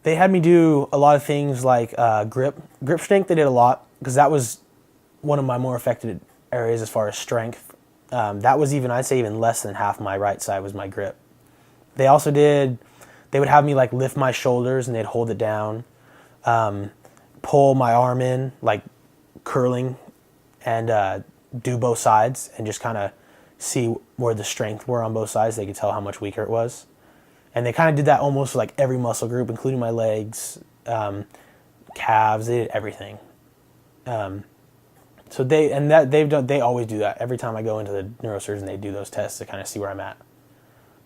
They had me do a lot of things like grip strength. They did a lot because that was one of my more affected areas as far as strength. That was even, I'd say even less than half my right side was my grip. They also did, they would have me like lift my shoulders and they'd hold it down, pull my arm in, like curling, and do both sides and just kind of see where the strength were on both sides. They could tell how much weaker it was. And they kind of did that almost like every muscle group, including my legs, calves. They did everything. So they always do that. Every time I go into the neurosurgeon, they do those tests to kind of see where I'm at.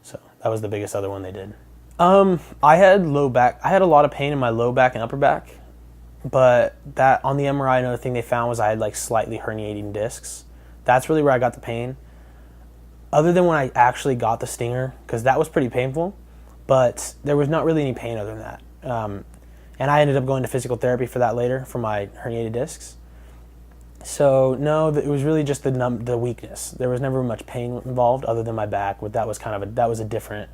So that was the biggest other one they did. I had low back. I had a lot of pain in my low back and upper back, but that on the MRI, another thing they found was I had like slightly herniating discs. That's really where I got the pain. Other than when I actually got the stinger, because that was pretty painful, but there was not really any pain other than that. And I ended up going to physical therapy for that later for my herniated discs. So no, it was really just the weakness. There was never much pain involved other than my back. But that was a different.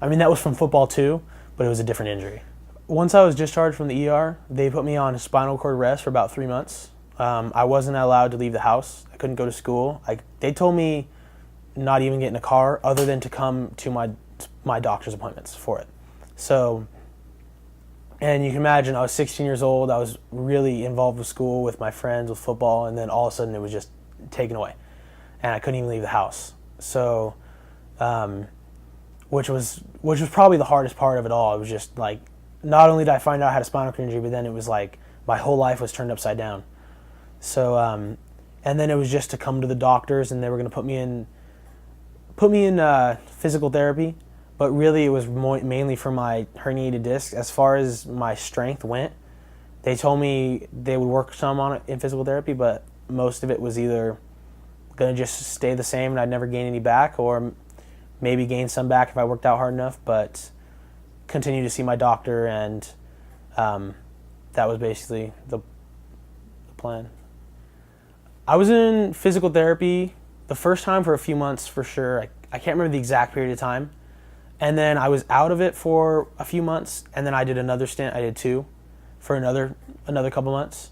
I mean, that was from football too, but it was a different injury. Once I was discharged from the ER, they put me on spinal cord rest for about 3 months. I wasn't allowed to leave the house. I couldn't go to school. They told me not even get in a car other than to come to my doctor's appointments for it. So, and you can imagine I was 16 years old. I was really involved with school, with my friends, with football, and then all of a sudden it was just taken away. And I couldn't even leave the house. So, which was probably the hardest part of it all. It was just like, not only did I find out I had a spinal cord injury, but then it was like my whole life was turned upside down. So, and then it was just to come to the doctors and they were going to put me in physical therapy, but really it was mainly for my herniated disc. As far as my strength went, they told me they would work some on it in physical therapy, but most of it was either going to just stay the same and I'd never gain any back, or maybe gain some back if I worked out hard enough, but continue to see my doctor, and that was basically the plan. I was in physical therapy the first time for a few months for sure. I can't remember the exact period of time. And then I was out of it for a few months, and then I did another stint. I did 2 for another couple months.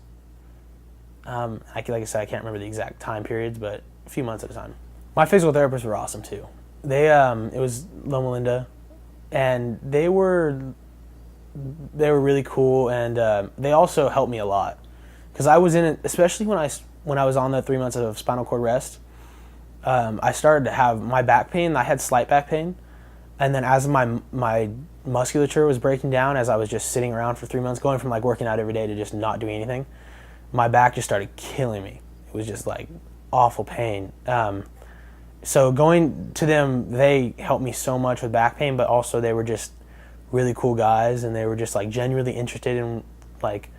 Like I said, I can't remember the exact time periods, but a few months at a time. My physical therapists were awesome too. It was Loma Linda, and they were really cool, and they also helped me a lot because I was in it, especially when I was on the 3 months of spinal cord rest. I started to have my back pain. I had slight back pain, and then as my musculature was breaking down, as I was just sitting around for 3 months, going from like working out every day to just not doing anything, my back just started killing me. It was just like awful pain. So going to them, they helped me so much with back pain, but also they were just really cool guys, and they were just like genuinely interested in like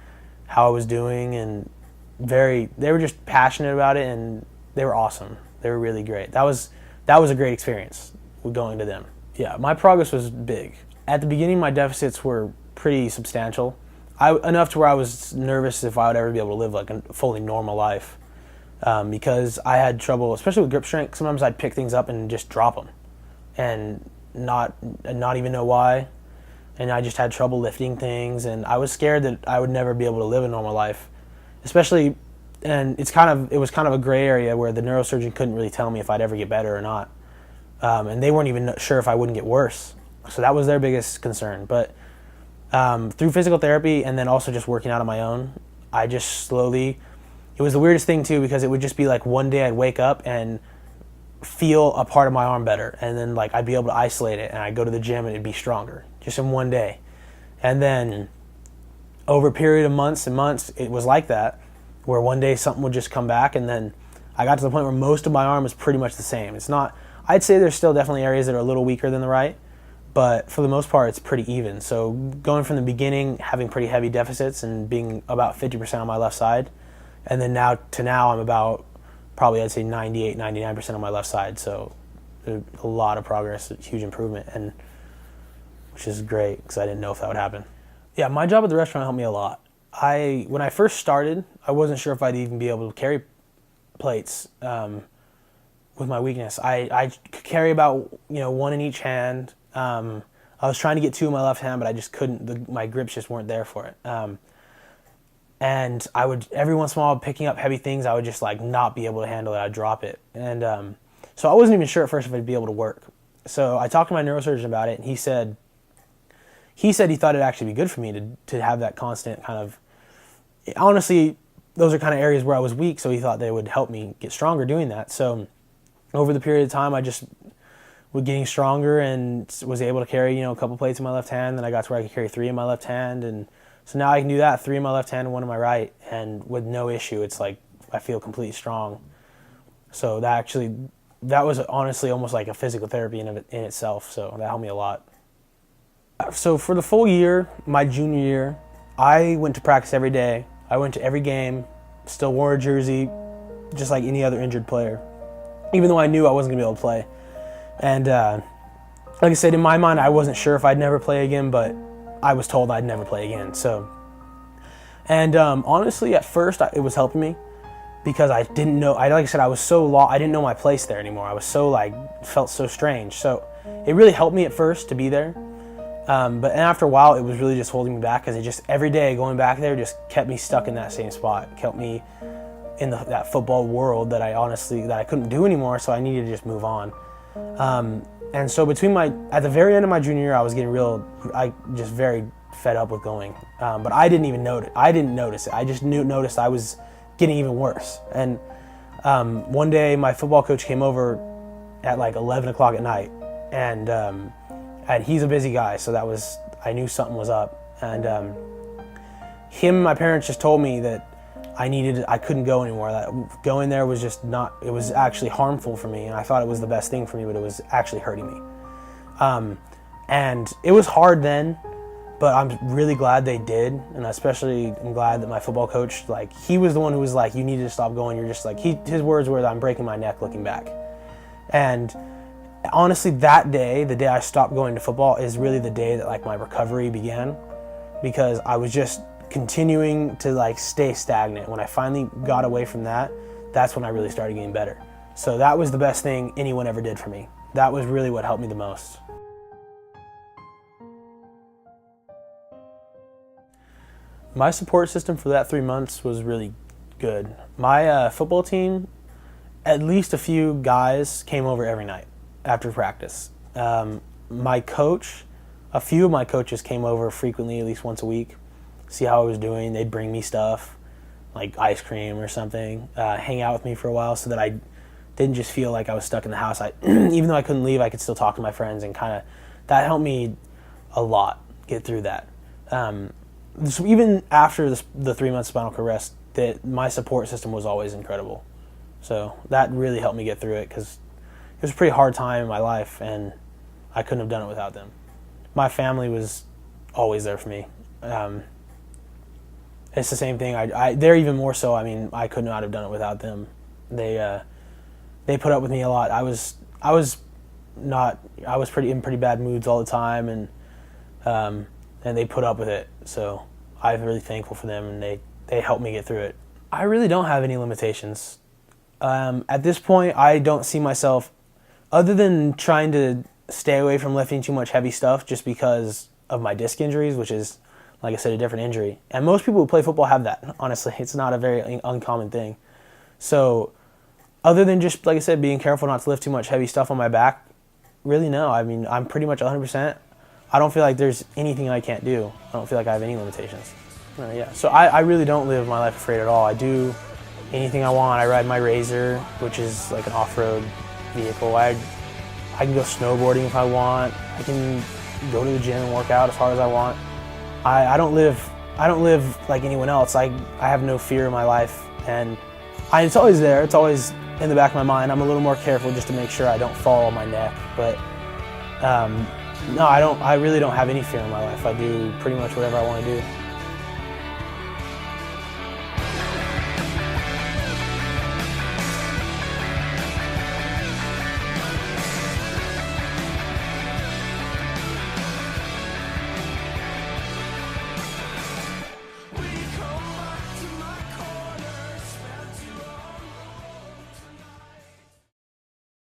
how I was doing, and they were just passionate about it, and they were awesome. They were really great. That was a great experience with going to them. Yeah, my progress was big. At the beginning, my deficits were pretty substantial. Enough to where I was nervous if I would ever be able to live like a fully normal life. Because I had trouble, especially with grip strength. Sometimes I'd pick things up and just drop them and not even know why. And I just had trouble lifting things, and I was scared that I would never be able to live a normal life. Especially, and it was kind of a gray area where the neurosurgeon couldn't really tell me if I'd ever get better or not. And they weren't even sure if I wouldn't get worse. So that was their biggest concern. But through physical therapy and then also just working out on my own, I just slowly... It was the weirdest thing too, because it would just be like one day I'd wake up and feel a part of my arm better, and then like I'd be able to isolate it, and I'd go to the gym and it'd be stronger just in one day. And then over a period of months and months, it was like that, where one day something would just come back, and then I got to the point where most of my arm was pretty much the same. It's not, I'd say there's still definitely areas that are a little weaker than the right, but for the most part it's pretty even. So going from the beginning, having pretty heavy deficits and being about 50% on my left side, and then now I'm about probably I'd say 98, 99% on my left side. So a lot of progress, a huge improvement, and which is great because I didn't know if that would happen. Yeah, my job at the restaurant helped me a lot. When I first started, I wasn't sure if I'd even be able to carry plates with my weakness. I could carry about one in each hand. I was trying to get 2 in my left hand, but I just couldn't. My grips just weren't there for it. And I would, every once in a while, picking up heavy things, I would just like not be able to handle it. I'd drop it. And so I wasn't even sure at first if I'd be able to work. So I talked to my neurosurgeon about it, and he said he thought it'd actually be good for me to have that constant kind of, honestly, those are kind of areas where I was weak, so he thought they would help me get stronger doing that. So over the period of time, I just was getting stronger and was able to carry, a couple plates in my left hand. Then I got to where I could carry 3 in my left hand. And so now I can do that, 3 in my left hand and 1 in my right. And with no issue, it's like I feel completely strong. So that was honestly almost like a physical therapy in itself. So that helped me a lot. So for the full year, my junior year, I went to practice every day. I went to every game, still wore a jersey, just like any other injured player, even though I knew I wasn't going to be able to play. And like I said, in my mind, I wasn't sure if I'd never play again, but I was told I'd never play again. So, and honestly, at first, it was helping me because I didn't know. Like I said, I was so lost. I didn't know my place there anymore. I was so felt so strange. So it really helped me at first to be there. But after a while, it was really just holding me back because it just every day going back there just kept me stuck in that same spot. Kept me in that football world that I couldn't do anymore. So I needed to just move on. And so at the very end of my junior year, I was getting just very fed up with going. But I didn't even notice. I didn't notice it. I just noticed I was getting even worse. And one day, my football coach came over at like 11 o'clock at night, and he's a busy guy, so I knew something was up. And him and my parents just told me that I couldn't go anymore. That going there was just not, it was actually harmful for me, and I thought it was the best thing for me, but it was actually hurting me. And it was hard then, but I'm really glad they did, and especially I'm glad that my football coach, he was the one who was like, you need to stop going. You're just his words were that I'm breaking my neck looking back. And honestly, that day, the day I stopped going to football, is really the day that my recovery began, because I was just continuing to stay stagnant. When I finally got away from that, that's when I really started getting better. So that was the best thing anyone ever did for me. That was really what helped me the most. My support system for that 3 months was really good. My football team, at least a few guys came over every night after practice. My coach, a few of my coaches came over frequently, at least once a week, see how I was doing. They'd bring me stuff, like ice cream or something, hang out with me for a while so that I didn't just feel like I was stuck in the house. Even though I couldn't leave, I could still talk to my friends, and that helped me a lot get through that. So even after the 3 month spinal cord rest, my support system was always incredible. So that really helped me get through it, because it was a pretty hard time in my life, and I couldn't have done it without them. My family was always there for me. It's the same thing. They're even more so. I mean, I could not have done it without them. They put up with me a lot. I was in pretty bad moods all the time, and they put up with it. So I'm really thankful for them, and they helped me get through it. I really don't have any limitations. At this point, I don't see myself, other than trying to stay away from lifting too much heavy stuff just because of my disc injuries, which is, like I said, a different injury. And most people who play football have that, honestly. It's not a very uncommon thing. So other than just, like I said, being careful not to lift too much heavy stuff on my back, really no. I mean, I'm pretty much 100%. I don't feel like there's anything I can't do. I don't feel like I have any limitations. So I really don't live my life afraid at all. I do anything I want. I ride my Razor, which is like an off-road vehicle. I can go snowboarding if I want. I can go to the gym and work out as hard as I want. I don't live like anyone else. I have no fear in my life, and it's always there. It's always in the back of my mind. I'm a little more careful just to make sure I don't fall on my neck. But no, I really don't have any fear in my life. I do pretty much whatever I want to do.